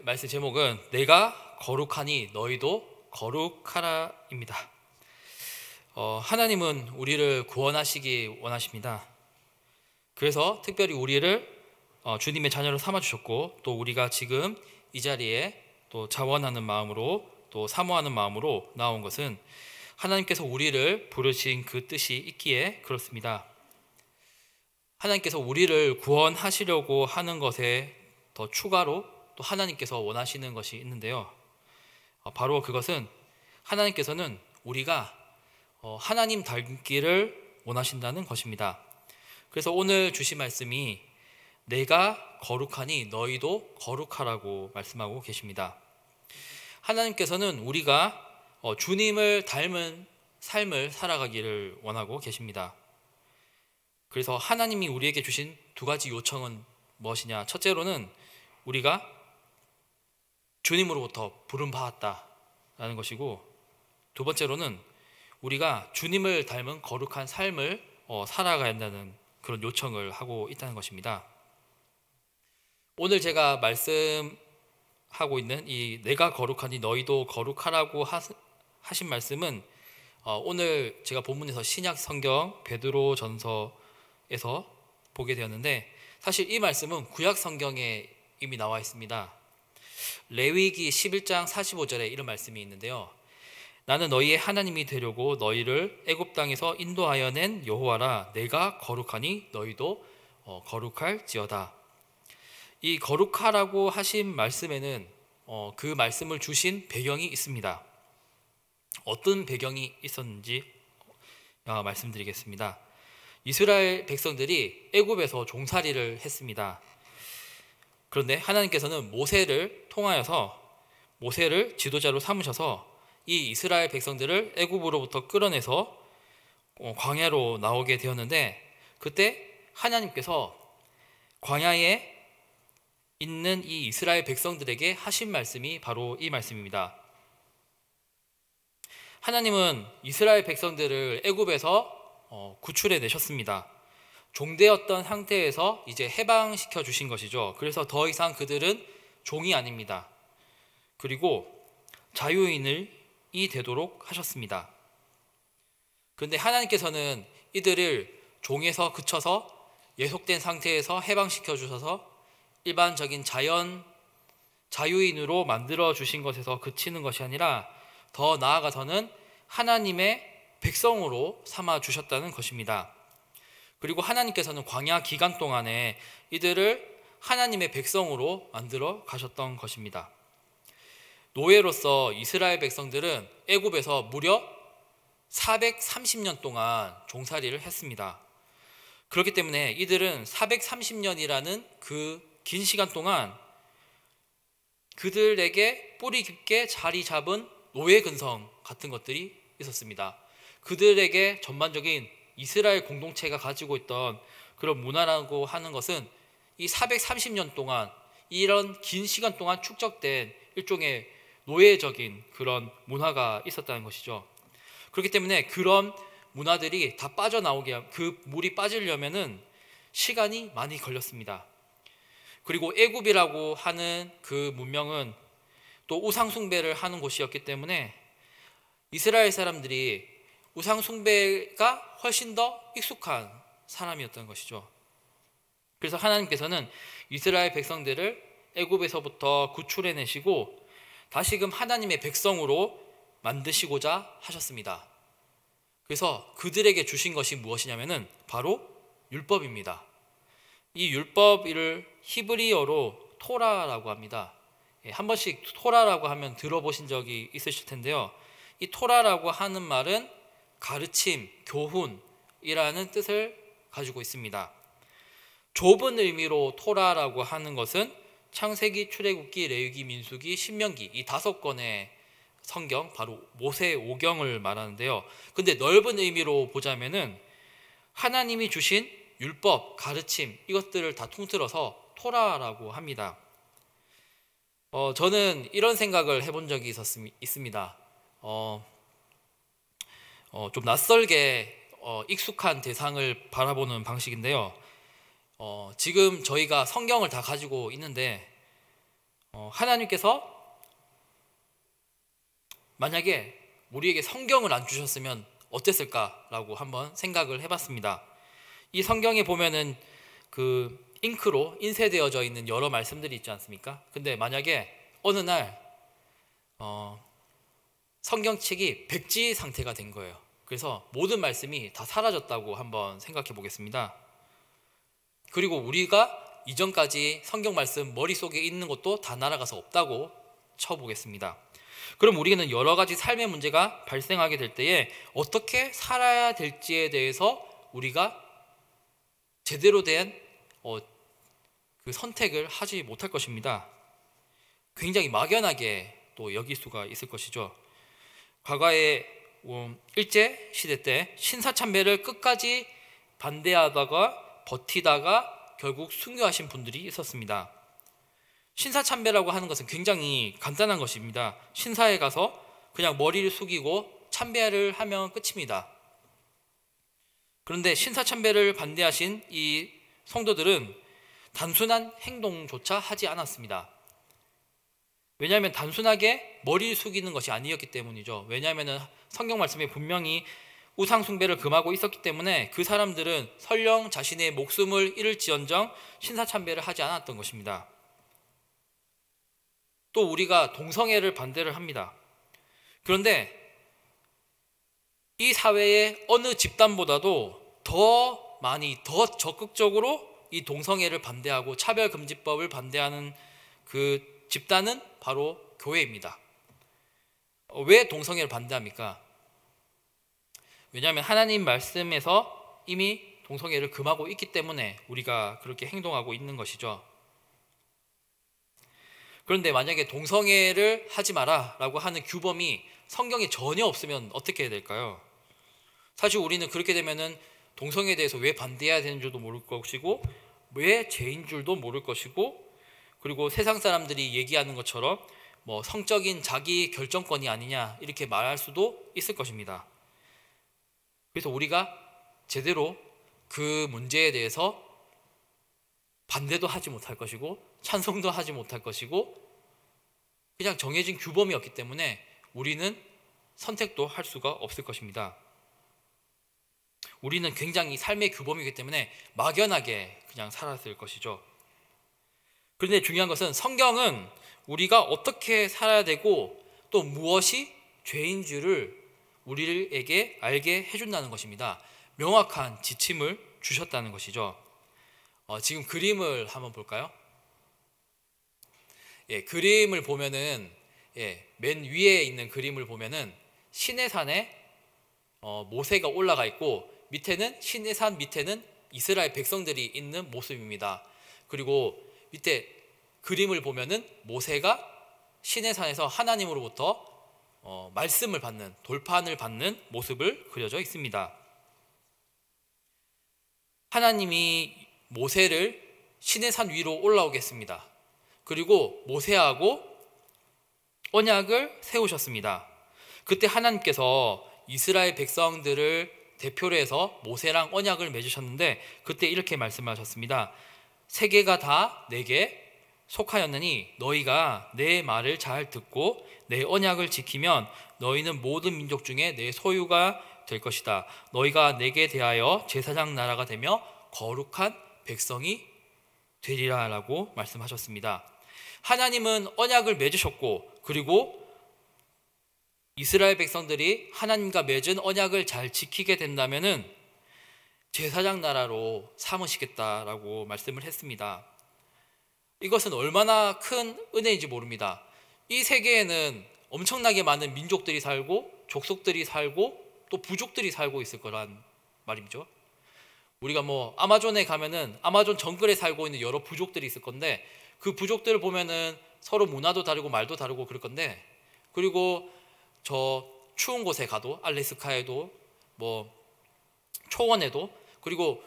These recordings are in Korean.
말씀 제목은 내가 거룩하니 너희도 거룩하라입니다. 하나님은 우리를 구원하시기 원하십니다. 그래서 특별히 우리를 주님의 자녀로 삼아주셨고, 또 우리가 지금 이 자리에 또 자원하는 마음으로, 또 사모하는 마음으로 나온 것은 하나님께서 우리를 부르신 그 뜻이 있기에 그렇습니다. 하나님께서 우리를 구원하시려고 하는 것에 더 추가로 또 하나님께서 원하시는 것이 있는데요, 바로 그것은 하나님께서는 우리가 하나님 닮기를 원하신다는 것입니다. 그래서 오늘 주신 말씀이 내가 거룩하니 너희도 거룩하라고 말씀하고 계십니다. 하나님께서는 우리가 주님을 닮은 삶을 살아가기를 원하고 계십니다. 그래서 하나님이 우리에게 주신 두 가지 요청은 무엇이냐? 첫째로는 우리가 주님으로부터 부름받았다라는 것이고, 두 번째로는 우리가 주님을 닮은 거룩한 삶을 살아가야 한다는 그런 요청을 하고 있다는 것입니다. 오늘 제가 말씀하고 있는 이 내가 거룩하니 너희도 거룩하라고 하신 말씀은 오늘 제가 본문에서 신약 성경 베드로전서에서 보게 되었는데, 사실 이 말씀은 구약 성경에 이미 나와 있습니다. 레위기 11장 45절에 이런 말씀이 있는데요, 나는 너희의 하나님이 되려고 너희를 애굽 땅에서 인도하여 낸 여호와라. 내가 거룩하니 너희도 거룩할지어다. 이 거룩하라고 하신 말씀에는 그 말씀을 주신 배경이 있습니다. 어떤 배경이 있었는지 말씀드리겠습니다. 이스라엘 백성들이 애굽에서 종살이를 했습니다. 그런데 하나님께서는 모세를 통하여서 모세를 지도자로 삼으셔서 이 이스라엘 백성들을 애굽으로부터 끌어내서 광야로 나오게 되었는데, 그때 하나님께서 광야에 있는 이 이스라엘 백성들에게 하신 말씀이 바로 이 말씀입니다. 하나님은 이스라엘 백성들을 애굽에서 구출해 내셨습니다. 종되었던 상태에서 이제 해방시켜 주신 것이죠. 그래서 더 이상 그들은 종이 아닙니다. 그리고 자유인이 되도록 하셨습니다. 그런데 하나님께서는 이들을 종에서 그쳐서 예속된 상태에서 해방시켜 주셔서 일반적인 자유인으로 만들어 주신 것에서 그치는 것이 아니라 더 나아가서는 하나님의 백성으로 삼아 주셨다는 것입니다. 그리고 하나님께서는 광야 기간 동안에 이들을 하나님의 백성으로 만들어 가셨던 것입니다. 노예로서 이스라엘 백성들은 애굽에서 무려 430년 동안 종살이를 했습니다. 그렇기 때문에 이들은 430년이라는 그 긴 시간 동안 그들에게 뿌리 깊게 자리 잡은 노예 근성 같은 것들이 있었습니다. 그들에게 전반적인 이스라엘 공동체가 가지고 있던 그런 문화라고 하는 것은 이 430년 동안, 이런 긴 시간 동안 축적된 일종의 노예적인 그런 문화가 있었다는 것이죠. 그렇기 때문에 그런 문화들이 다 빠져나오게, 그 물이 빠지려면은 시간이 많이 걸렸습니다. 그리고 애굽이라고 하는 그 문명은 또 우상 숭배를 하는 곳이었기 때문에 이스라엘 사람들이 우상 숭배가 훨씬 더 익숙한 사람이었던 것이죠. 그래서 하나님께서는 이스라엘 백성들을 애굽에서부터 구출해내시고 다시금 하나님의 백성으로 만드시고자 하셨습니다. 그래서 그들에게 주신 것이 무엇이냐면은 바로 율법입니다. 이 율법을 히브리어로 토라라고 합니다. 한 번씩 토라라고 하면 들어보신 적이 있으실 텐데요, 이 토라라고 하는 말은 가르침, 교훈이라는 뜻을 가지고 있습니다. 좁은 의미로 토라라고 하는 것은 창세기, 출애굽기, 레위기, 민수기, 신명기 이 5권의 성경, 바로 모세 오경을 말하는데요, 근데 넓은 의미로 보자면은 하나님이 주신 율법, 가르침 이것들을 다 통틀어서 토라라고 합니다. 저는 이런 생각을 해본 적이 있습니다. 좀 낯설게 익숙한 대상을 바라보는 방식인데요, 지금 저희가 성경을 다 가지고 있는데 하나님께서 만약에 우리에게 성경을 안 주셨으면 어땠을까라고 한번 생각을 해봤습니다. 이 성경에 보면은 그 잉크로 인쇄되어져 있는 여러 말씀들이 있지 않습니까? 근데 만약에 어느 날 성경책이 백지 상태가 된 거예요. 그래서 모든 말씀이 다 사라졌다고 한번 생각해 보겠습니다. 그리고 우리가 이전까지 성경 말씀 머릿속에 있는 것도 다 날아가서 없다고 쳐보겠습니다. 그럼 우리는 여러 가지 삶의 문제가 발생하게 될 때에 어떻게 살아야 될지에 대해서 우리가 제대로 된 그 선택을 하지 못할 것입니다. 굉장히 막연하게 또 여길 수가 있을 것이죠. 과거에 일제 시대 때 신사참배를 끝까지 반대하다가 버티다가 결국 순교하신 분들이 있었습니다. 신사참배라고 하는 것은 굉장히 간단한 것입니다. 신사에 가서 그냥 머리를 숙이고 참배를 하면 끝입니다. 그런데 신사참배를 반대하신 이 성도들은 단순한 행동조차 하지 않았습니다. 왜냐하면 단순하게 머리를 숙이는 것이 아니었기 때문이죠. 왜냐하면 성경 말씀에 분명히 우상 숭배를 금하고 있었기 때문에 그 사람들은 설령 자신의 목숨을 잃을지언정 신사참배를 하지 않았던 것입니다. 또 우리가 동성애를 반대를 합니다. 그런데 이 사회의 어느 집단보다도 더 많이 더 적극적으로 이 동성애를 반대하고 차별금지법을 반대하는 그 집단은 바로 교회입니다. 왜 동성애를 반대합니까? 왜냐하면 하나님 말씀에서 이미 동성애를 금하고 있기 때문에 우리가 그렇게 행동하고 있는 것이죠. 그런데 만약에 동성애를 하지 마라 라고 하는 규범이 성경에 전혀 없으면 어떻게 해야 될까요? 사실 우리는 그렇게 되면은 동성애에 대해서 왜 반대해야 되는 줄도 모를 것이고 왜 죄인 줄도 모를 것이고 그리고 세상 사람들이 얘기하는 것처럼 뭐 성적인 자기 결정권이 아니냐 이렇게 말할 수도 있을 것입니다. 그래서 우리가 제대로 그 문제에 대해서 반대도 하지 못할 것이고 찬성도 하지 못할 것이고 그냥 정해진 규범이었기 때문에 우리는 선택도 할 수가 없을 것입니다. 우리는 굉장히 삶의 규범이기 때문에 막연하게 그냥 살았을 것이죠. 그런데 중요한 것은 성경은 우리가 어떻게 살아야 되고 또 무엇이 죄인 줄을 우리에게 알게 해준다는 것입니다. 명확한 지침을 주셨다는 것이죠. 지금 그림을 한번 볼까요? 그림을 보면은 맨 위에 있는 그림을 보면은 시내산에 모세가 올라가 있고 밑에는 시내산 밑에는 이스라엘 백성들이 있는 모습입니다. 그리고 밑에 그림을 보면은 모세가 시내산에서 하나님으로부터 말씀을 받는 돌판을 받는 모습을 그려져 있습니다. 하나님이 모세를 시내산 위로 올라오겠습니다. 그리고 모세하고 언약을 세우셨습니다. 그때 하나님께서 이스라엘 백성들을 대표로 해서 모세랑 언약을 맺으셨는데 그때 이렇게 말씀하셨습니다. 세계가 다 내게 속하였느니 너희가 내 말을 잘 듣고 내 언약을 지키면 너희는 모든 민족 중에 내 소유가 될 것이다. 너희가 내게 대하여 제사장 나라가 되며 거룩한 백성이 되리라 라고 말씀하셨습니다. 하나님은 언약을 맺으셨고 그리고 이스라엘 백성들이 하나님과 맺은 언약을 잘 지키게 된다면은 제사장 나라로 삼으시겠다라고 말씀을 했습니다. 이것은 얼마나 큰 은혜인지 모릅니다. 이 세계에는 엄청나게 많은 민족들이 살고 족속들이 살고 또 부족들이 살고 있을 거란 말이죠. 우리가 뭐 아마존에 가면은 아마존 정글에 살고 있는 여러 부족들이 있을 건데 그 부족들을 보면은 서로 문화도 다르고 말도 다르고 그럴 건데 그리고 저 추운 곳에 가도 알래스카에도 뭐 초원에도 그리고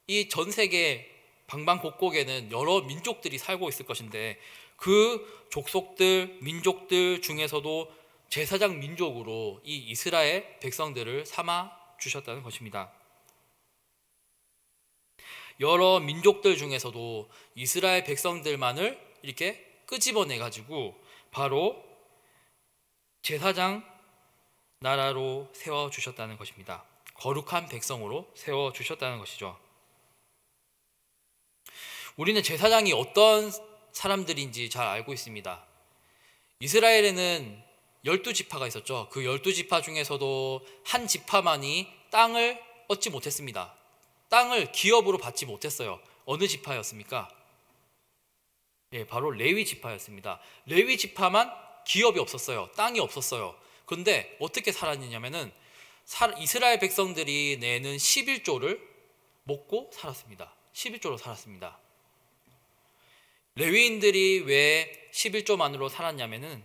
이 전 세계 방방곡곡에는 여러 민족들이 살고 있을 것인데 그 족속들, 민족들 중에서도 제사장 민족으로 이 이스라엘 백성들을 삼아 주셨다는 것입니다. 여러 민족들 중에서도 이스라엘 백성들만을 이렇게 끄집어내 가지고 바로 제사장 나라로 세워주셨다는 것입니다. 거룩한 백성으로 세워주셨다는 것이죠. 우리는 제사장이 어떤 사람들인지 잘 알고 있습니다. 이스라엘에는 12지파가 있었죠. 그 12지파 중에서도 한 지파만이 땅을 얻지 못했습니다. 땅을 기업으로 받지 못했어요. 어느 지파였습니까? 바로 레위 지파였습니다. 레위 지파만 기업이 없었어요. 땅이 없었어요. 그런데 어떻게 살았느냐면은 이스라엘 백성들이 내는 11조를 먹고 살았습니다. 11조로 살았습니다. 레위인들이 왜 11조만으로 살았냐면은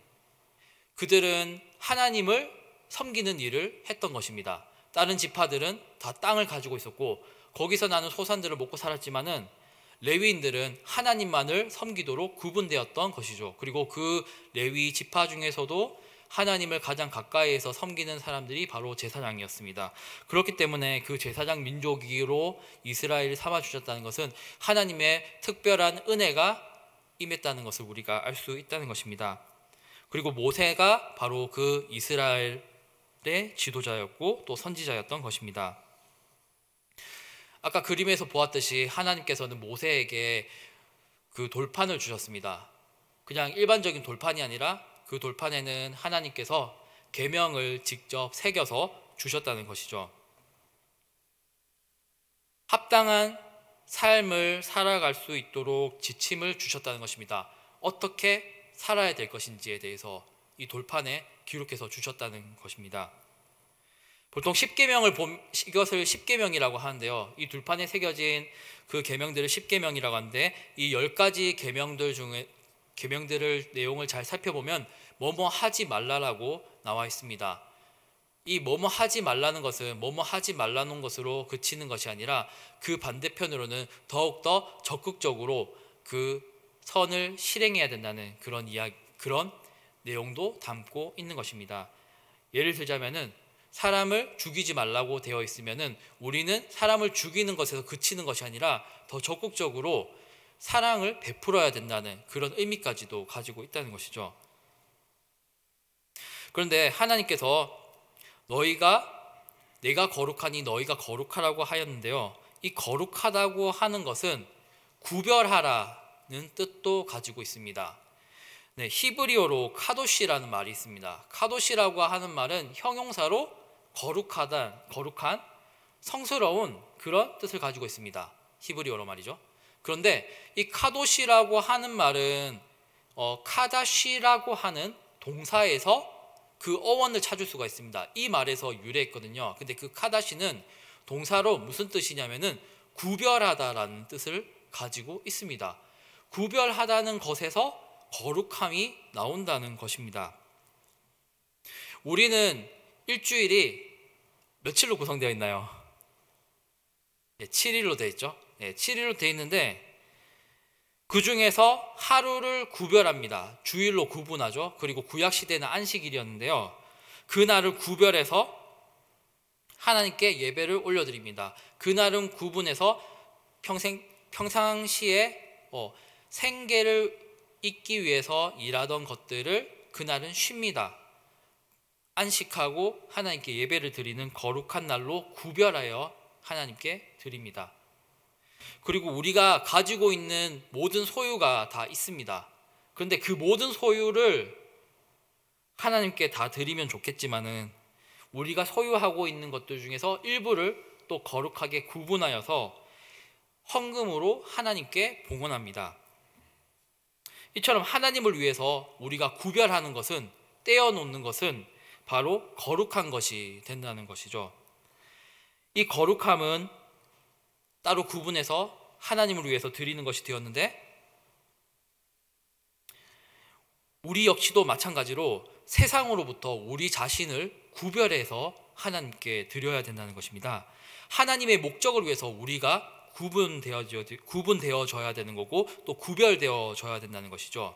그들은 하나님을 섬기는 일을 했던 것입니다. 다른 지파들은 다 땅을 가지고 있었고 거기서 나는 소산들을 먹고 살았지만은 레위인들은 하나님만을 섬기도록 구분되었던 것이죠. 그리고 그 레위 지파 중에서도 하나님을 가장 가까이에서 섬기는 사람들이 바로 제사장이었습니다. 그렇기 때문에 그 제사장 민족으로 이스라엘을 삼아주셨다는 것은 하나님의 특별한 은혜가 임했다는 것을 우리가 알 수 있다는 것입니다. 그리고 모세가 바로 그 이스라엘의 지도자였고 또 선지자였던 것입니다. 아까 그림에서 보았듯이 하나님께서는 모세에게 그 돌판을 주셨습니다. 그냥 일반적인 돌판이 아니라 그 돌판에는 하나님께서 계명을 직접 새겨서 주셨다는 것이죠. 합당한 삶을 살아갈 수 있도록 지침을 주셨다는 것입니다. 어떻게 살아야 될 것인지에 대해서 이 돌판에 기록해서 주셨다는 것입니다. 보통 10계명을 이것을 10계명이라고 하는데요. 이 돌판에 새겨진 그 계명들을 10계명이라고 하는데 이 10가지 계명들 중에 계명들을 내용을 잘 살펴보면 뭐뭐 하지 말라라고 나와 있습니다. 이 뭐뭐 하지 말라는 것은 뭐뭐 하지 말라는 것으로 그치는 것이 아니라 그 반대편으로는 더욱더 적극적으로 그 선을 실행해야 된다는 그런 내용도 담고 있는 것입니다. 예를 들자면은 사람을 죽이지 말라고 되어 있으면은 우리는 사람을 죽이는 것에서 그치는 것이 아니라 더 적극적으로 사랑을 베풀어야 된다는 그런 의미까지도 가지고 있다는 것이죠. 그런데 하나님께서 내가 거룩하니 너희가 거룩하라고 하였는데요. 이 거룩하다고 하는 것은 구별하라는 뜻도 가지고 있습니다. 네, 히브리어로 카도시라는 말이 있습니다. 카도시라고 하는 말은 형용사로 거룩한, 성스러운 그런 뜻을 가지고 있습니다. 히브리어로 말이죠. 그런데 이 카도시라고 하는 말은 카다시라고 하는 동사에서 그 어원을 찾을 수가 있습니다. 이 말에서 유래했거든요. 근데 그 카다시는 동사로 무슨 뜻이냐면은 구별하다라는 뜻을 가지고 있습니다. 구별하다는 것에서 거룩함이 나온다는 것입니다. 우리는 일주일이 며칠로 구성되어 있나요? 7일로 되어 있죠. 7일로 되어 있는데 그 중에서 하루를 구별합니다. 주일로 구분하죠. 그리고 구약시대는 안식일이었는데요. 그날을 구별해서 하나님께 예배를 올려드립니다. 그날은 구분해서 평상시에 생계를 잇기 위해서 일하던 것들을 그날은 쉽니다. 안식하고 하나님께 예배를 드리는 거룩한 날로 구별하여 하나님께 드립니다. 그리고 우리가 가지고 있는 모든 소유가 다 있습니다. 그런데 그 모든 소유를 하나님께 다 드리면 좋겠지만은 우리가 소유하고 있는 것들 중에서 일부를 또 거룩하게 구분하여서 헌금으로 하나님께 봉헌합니다. 이처럼 하나님을 위해서 우리가 구별하는 것은, 떼어놓는 것은 바로 거룩한 것이 된다는 것이죠. 이 거룩함은 따로 구분해서 하나님을 위해서 드리는 것이 되었는데 우리 역시도 마찬가지로 세상으로부터 우리 자신을 구별해서 하나님께 드려야 된다는 것입니다. 하나님의 목적을 위해서 우리가 구분되어져야 되는 거고 또 구별되어져야 된다는 것이죠.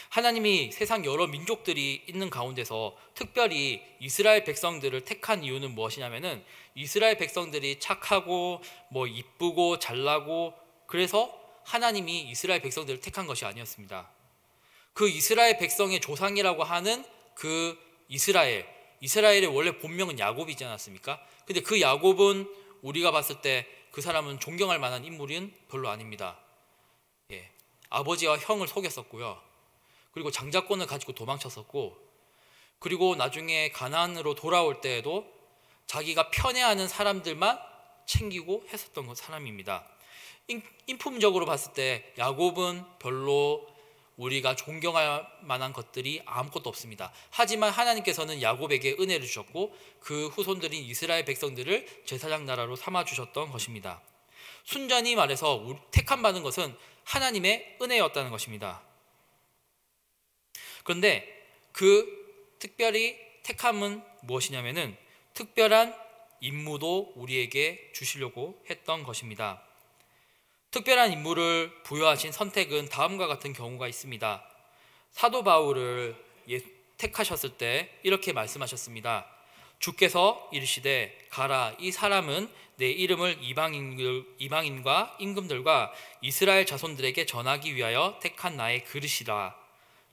하나님이 세상 여러 민족들이 있는 가운데서 특별히 이스라엘 백성들을 택한 이유는 무엇이냐면은 이스라엘 백성들이 착하고 이쁘고 잘나고 그래서 하나님이 이스라엘 백성들을 택한 것이 아니었습니다. 그 이스라엘 백성의 조상이라고 하는 그 이스라엘의 원래 본명은 야곱이지 않았습니까? 근데 그 야곱은 우리가 봤을 때 그 사람은 존경할 만한 인물은 별로 아닙니다. 예, 아버지와 형을 속였었고요. 그리고 장자권을 가지고 도망쳤었고, 그리고 나중에 가나안으로 돌아올 때에도 자기가 편애하는 사람들만 챙기고 했었던 사람입니다. 인품적으로 봤을 때 야곱은 별로 우리가 존경할 만한 것들이 아무것도 없습니다. 하지만 하나님께서는 야곱에게 은혜를 주셨고 그 후손들인 이스라엘 백성들을 제사장 나라로 삼아 주셨던 것입니다. 순전히 말해서 택함 받은 것은 하나님의 은혜였다는 것입니다. 그런데 그 특별히 택함은 무엇이냐면은 특별한 임무도 우리에게 주시려고 했던 것입니다. 특별한 임무를 부여하신 선택은 다음과 같은 경우가 있습니다. 사도 바울을 택하셨을 때 이렇게 말씀하셨습니다. 주께서 이르시되 가라, 이 사람은 내 이름을 이방인과 임금들과 이스라엘 자손들에게 전하기 위하여 택한 나의 그릇이라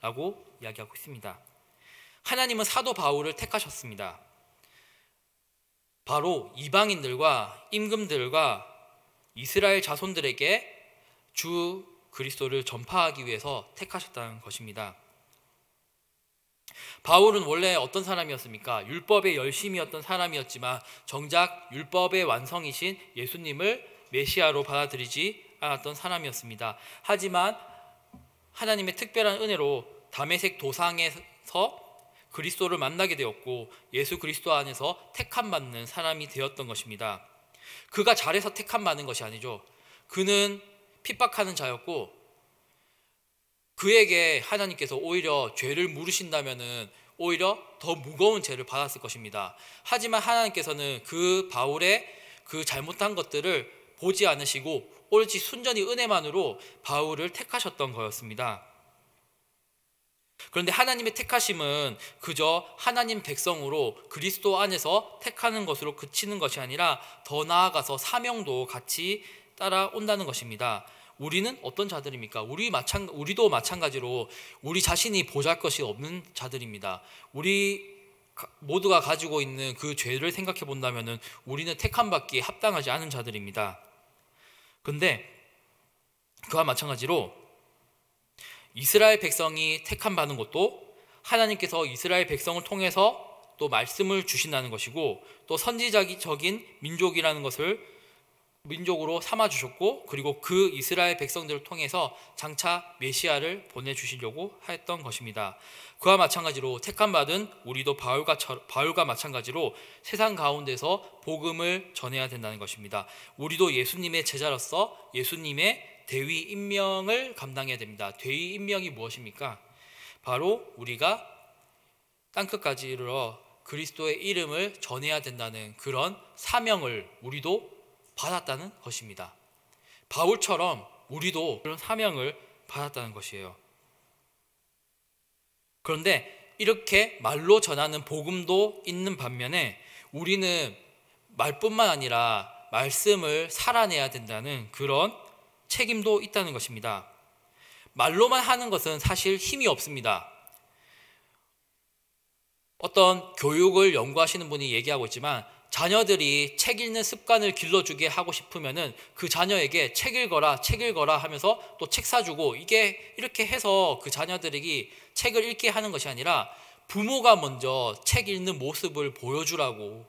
라고 이야기하고 있습니다. 하나님은 사도 바울을 택하셨습니다. 바로 이방인들과 임금들과 이스라엘 자손들에게 주 그리스도를 전파하기 위해서 택하셨다는 것입니다. 바울은 원래 어떤 사람이었습니까? 율법의 열심이었던 사람이었지만 정작 율법의 완성이신 예수님을 메시아로 받아들이지 않았던 사람이었습니다. 하지만 하나님의 특별한 은혜로 다메섹 도상에서 그리스도를 만나게 되었고 예수 그리스도 안에서 택함 받는 사람이 되었던 것입니다. 그가 잘해서 택함 받는 것이 아니죠. 그는 핍박하는 자였고 그에게 하나님께서 오히려 죄를 물으신다면은 오히려 더 무거운 죄를 받았을 것입니다. 하지만 하나님께서는 그 바울의 그 잘못한 것들을 보지 않으시고 오로지 순전히 은혜만으로 바울을 택하셨던 거였습니다. 그런데 하나님의 택하심은 그저 하나님 백성으로 그리스도 안에서 택하는 것으로 그치는 것이 아니라 더 나아가서 사명도 같이 따라온다는 것입니다. 우리는 어떤 자들입니까? 우리도 마찬가지로 우리 자신이 보잘것이 없는 자들입니다. 우리 모두가 가지고 있는 그 죄를 생각해 본다면 우리는 택함 받기에 합당하지 않은 자들입니다. 그런데 그와 마찬가지로 이스라엘 백성이 택함 받는 것도 하나님께서 이스라엘 백성을 통해서 또 말씀을 주신다는 것이고 또 선지자적인 민족이라는 것을 민족으로 삼아 주셨고 그리고 그 이스라엘 백성들을 통해서 장차 메시아를 보내주시려고 했던 것입니다. 그와 마찬가지로 택함 받은 우리도 바울과 마찬가지로 세상 가운데서 복음을 전해야 된다는 것입니다. 우리도 예수님의 제자로서 예수님의 대위 임명을 감당해야 됩니다. 대위 임명이 무엇입니까? 바로 우리가 땅끝까지 이르러 그리스도의 이름을 전해야 된다는 그런 사명을 우리도 받았다는 것입니다. 바울처럼 우리도 그런 사명을 받았다는 것이에요. 그런데 이렇게 말로 전하는 복음도 있는 반면에 우리는 말뿐만 아니라 말씀을 살아내야 된다는 그런 책임도 있다는 것입니다. 말로만 하는 것은 사실 힘이 없습니다. 어떤 교육을 연구하시는 분이 얘기하고 있지만 자녀들이 책 읽는 습관을 길러주게 하고 싶으면은 그 자녀에게 책 읽어라 하면서 또 책 사주고 이렇게 해서 그 자녀들에게 책을 읽게 하는 것이 아니라 부모가 먼저 책 읽는 모습을 보여주라고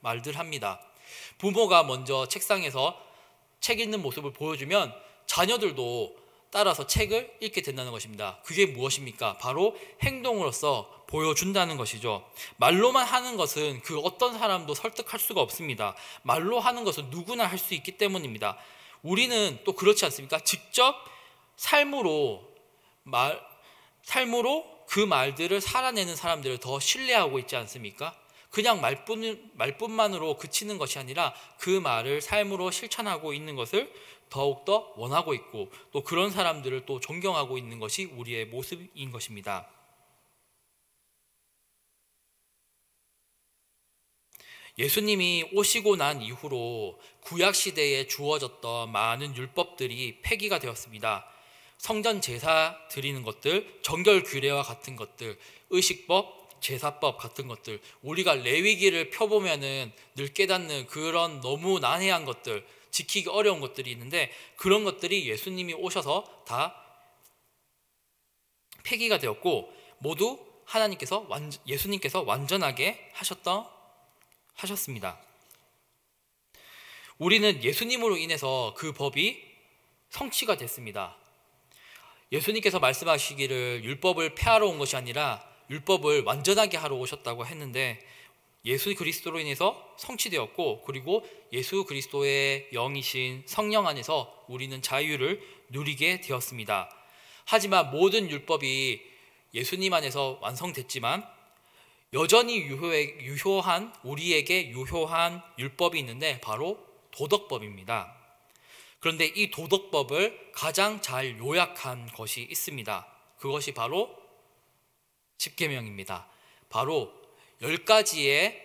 말들 합니다. 부모가 먼저 책상에서 책 읽는 모습을 보여주면 자녀들도 따라서 책을 읽게 된다는 것입니다. 그게 무엇입니까? 바로 행동으로서 보여준다는 것이죠. 말로만 하는 것은 그 어떤 사람도 설득할 수가 없습니다. 말로 하는 것은 누구나 할 수 있기 때문입니다. 우리는 또 그렇지 않습니까? 직접 삶으로 그 말들을 살아내는 사람들을 더 신뢰하고 있지 않습니까? 그냥 말뿐만으로 그치는 것이 아니라 그 말을 삶으로 실천하고 있는 것을 더욱더 원하고 있고 또 그런 사람들을 또 존경하고 있는 것이 우리의 모습인 것입니다. 예수님이 오시고 난 이후로 구약 시대에 주어졌던 많은 율법들이 폐기가 되었습니다. 성전 제사 드리는 것들, 정결 규례와 같은 것들, 의식법, 제사법 같은 것들, 우리가 레위기를 펴보면은 늘 깨닫는 그런 너무 난해한 것들, 지키기 어려운 것들이 있는데, 그런 것들이 예수님이 오셔서 다 폐기가 되었고, 모두 예수님께서 완전하게 하셨습니다. 우리는 예수님으로 인해서 그 법이 성취가 됐습니다. 예수님께서 말씀하시기를 율법을 폐하러 온 것이 아니라 율법을 완전하게 하러 오셨다고 했는데, 예수 그리스도로 인해서 성취되었고, 그리고 예수 그리스도의 영이신 성령 안에서 우리는 자유를 누리게 되었습니다. 하지만 모든 율법이 예수님 안에서 완성됐지만 여전히 우리에게 유효한 율법이 있는데 바로 도덕법입니다. 그런데 이 도덕법을 가장 잘 요약한 것이 있습니다. 그것이 바로 십계명입니다. 바로 10가지의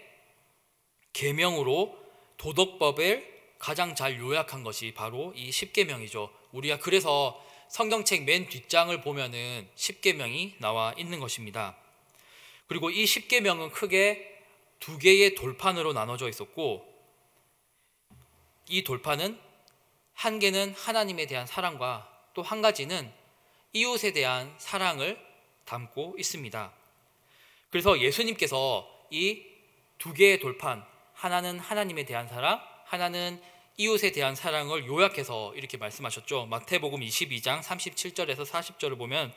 계명으로 도덕법을 가장 잘 요약한 것이 바로 이 십계명이죠. 우리가 그래서 성경책 맨 뒷장을 보면은 십계명이 나와 있는 것입니다. 그리고 이 십계명은 크게 2개의 돌판으로 나눠져 있었고, 이 돌판은 한 개는 하나님에 대한 사랑과 또 한 가지는 이웃에 대한 사랑을 담고 있습니다. 그래서 예수님께서 이 2개의 돌판, 하나는 하나님에 대한 사랑, 하나는 이웃에 대한 사랑을 요약해서 이렇게 말씀하셨죠. 마태복음 22장 37절에서 40절을 보면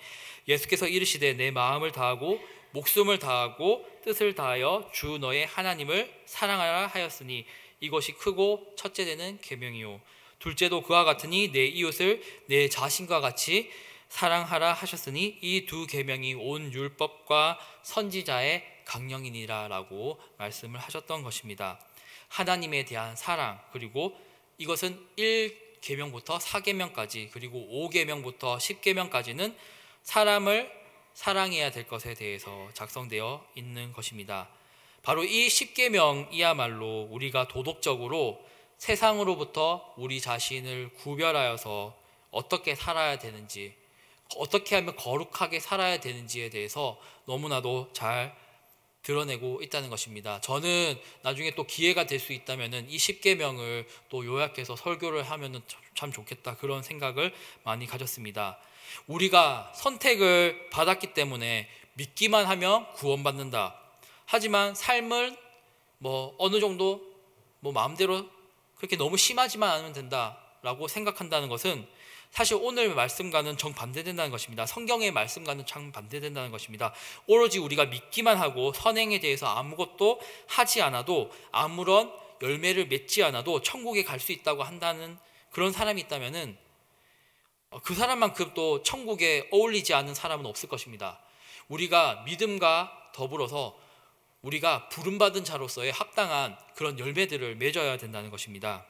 예수께서 이르시되 내 마음을 다하고 목숨을 다하고 뜻을 다하여 주 너의 하나님을 사랑하라 하였으니 이것이 크고 첫째 되는 계명이요 둘째도 그와 같으니 내 이웃을 내 자신과 같이 사랑하라 하셨으니 이 2 계명이 온 율법과 선지자의 강령이니라 라고 말씀을 하셨던 것입니다. 하나님에 대한 사랑, 그리고 이것은 1계명부터 4계명까지, 그리고 5계명부터 10계명까지는 사람을 사랑해야 될 것에 대해서 작성되어 있는 것입니다. 바로 이 10계명이야말로 우리가 도덕적으로 세상으로부터 우리 자신을 구별하여서 어떻게 살아야 되는지, 어떻게 하면 거룩하게 살아야 되는지에 대해서 너무나도 잘 드러내고 있다는 것입니다. 저는 나중에 또 기회가 될 수 있다면은 이 10계명을 또 요약해서 설교를 하면은 참 좋겠다, 그런 생각을 많이 가졌습니다. 우리가 선택을 받았기 때문에 믿기만 하면 구원받는다. 하지만 삶을 어느 정도 마음대로 그렇게 너무 심하지만 않으면 된다라고 생각한다는 것은 사실 오늘 말씀과는 정반대된다는 것입니다. 성경의 말씀과는 정반대된다는 것입니다. 오로지 우리가 믿기만 하고 선행에 대해서 아무것도 하지 않아도, 아무런 열매를 맺지 않아도 천국에 갈 수 있다고 한다는 그런 사람이 있다면은 그 사람만큼 또 천국에 어울리지 않는 사람은 없을 것입니다. 우리가 믿음과 더불어서 우리가 부름받은 자로서의 합당한 그런 열매들을 맺어야 된다는 것입니다.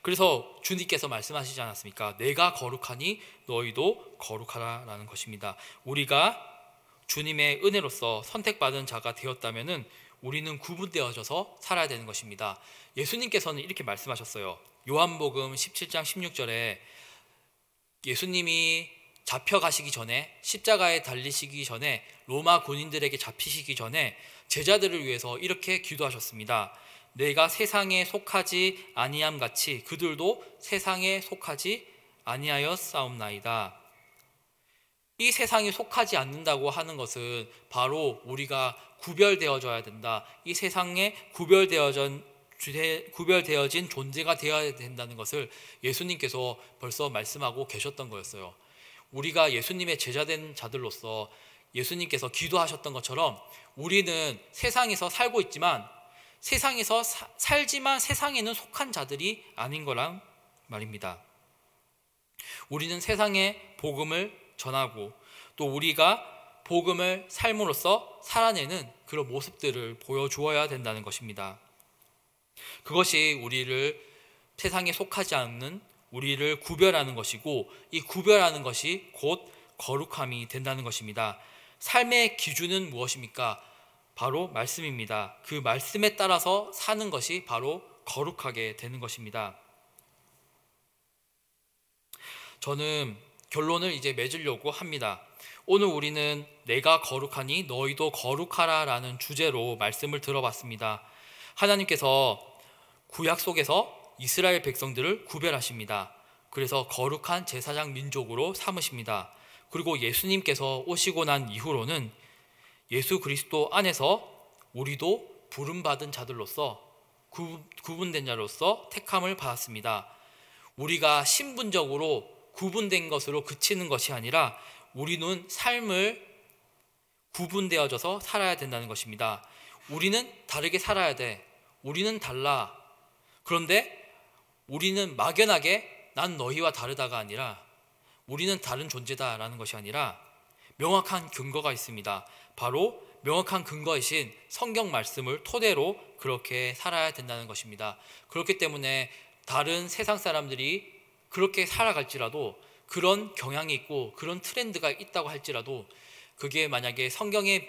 그래서 주님께서 말씀하시지 않았습니까? 내가 거룩하니 너희도 거룩하라라는 것입니다. 우리가 주님의 은혜로서 선택받은 자가 되었다면은 우리는 구분되어져서 살아야 되는 것입니다. 예수님께서는 이렇게 말씀하셨어요. 요한복음 17장 16절에 예수님이 잡혀가시기 전에, 십자가에 달리시기 전에, 로마 군인들에게 잡히시기 전에 제자들을 위해서 이렇게 기도하셨습니다. 내가 세상에 속하지 아니함 같이 그들도 세상에 속하지 아니하였사옵나이다. 이 세상에 속하지 않는다고 하는 것은 바로 우리가 구별되어져야 된다. 이 세상에 구별되어진 존재가 되어야 된다는 것을 예수님께서 벌써 말씀하고 계셨던 거였어요. 우리가 예수님의 제자된 자들로서 예수님께서 기도하셨던 것처럼 우리는 세상에서 살고 있지만 세상에서 살지만 세상에는 속한 자들이 아닌 거란 말입니다. 우리는 세상에 복음을 전하고 또 우리가 복음을 삶으로써 살아내는 그런 모습들을 보여주어야 된다는 것입니다. 그것이 우리를 세상에 속하지 않는 우리를 구별하는 것이고, 이 구별하는 것이 곧 거룩함이 된다는 것입니다. 삶의 기준은 무엇입니까? 바로 말씀입니다. 그 말씀에 따라서 사는 것이 바로 거룩하게 되는 것입니다. 저는 결론을 이제 맺으려고 합니다. 오늘 우리는 내가 거룩하니 너희도 거룩하라 라는 주제로 말씀을 들어봤습니다. 하나님께서 구약 속에서 이스라엘 백성들을 구별하십니다. 그래서 거룩한 제사장 민족으로 삼으십니다. 그리고 예수님께서 오시고 난 이후로는 예수 그리스도 안에서 우리도 부름받은 자들로서 구분된 자로서 택함을 받았습니다. 우리가 신분적으로 구분된 것으로 그치는 것이 아니라 우리는 삶을 구분되어져서 살아야 된다는 것입니다. 우리는 다르게 살아야 돼. 우리는 달라. 그런데 우리는 막연하게 난 너희와 다르다가 아니라 우리는 다른 존재다라는 것이 아니라 명확한 근거가 있습니다. 바로 명확한 근거이신 성경 말씀을 토대로 그렇게 살아야 된다는 것입니다. 그렇기 때문에 다른 세상 사람들이 그렇게 살아갈지라도 그런 경향이 있고 그런 트렌드가 있다고 할지라도 그게 만약에 성경에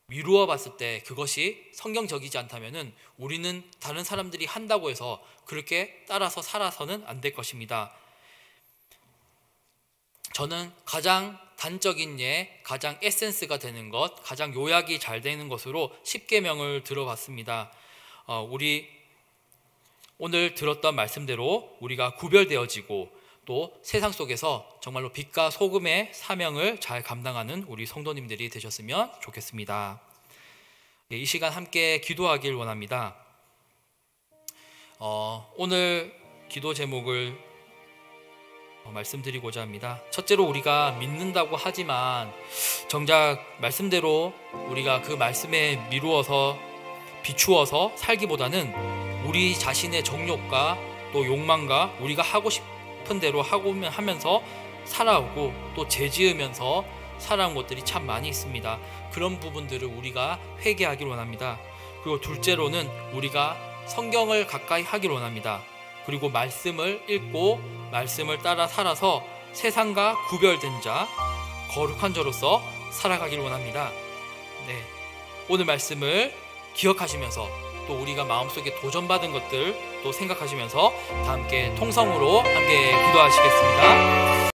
미루어 봤을 때 그것이 성경적이지 않다면은 우리는 다른 사람들이 한다고 해서 그렇게 따라서 살아서는 안 될 것입니다. 저는 가장 단적인 예, 가장 에센스가 되는 것, 가장 요약이 잘 되는 것으로 10계명을 들어봤습니다. 우리 오늘 들었던 말씀대로 우리가 구별되어지고 또 세상 속에서 정말로 빛과 소금의 사명을 잘 감당하는 우리 성도님들이 되셨으면 좋겠습니다. 이 시간 함께 기도하길 원합니다. 오늘 기도 제목을 말씀드리고자 합니다. 첫째로 우리가 믿는다고 하지만 정작 말씀대로 우리가 그 말씀에 미루어서 비추어서 살기보다는 우리 자신의 정욕과 또 욕망과 우리가 하고 싶은 대로 하면서 살아오고 또 죄지으면서 살아온 것들이 참 많이 있습니다. 그런 부분들을 우리가 회개하길 원합니다. 그리고 둘째로는 우리가 성경을 가까이 하길 원합니다. 그리고 말씀을 읽고 말씀을 따라 살아서 세상과 구별된 자, 거룩한 자로서 살아가길 원합니다. 네, 오늘 말씀을 기억하시면서 또 우리가 마음속에 도전받은 것들 또 생각하시면서 다 함께 통성으로 함께 기도하시겠습니다.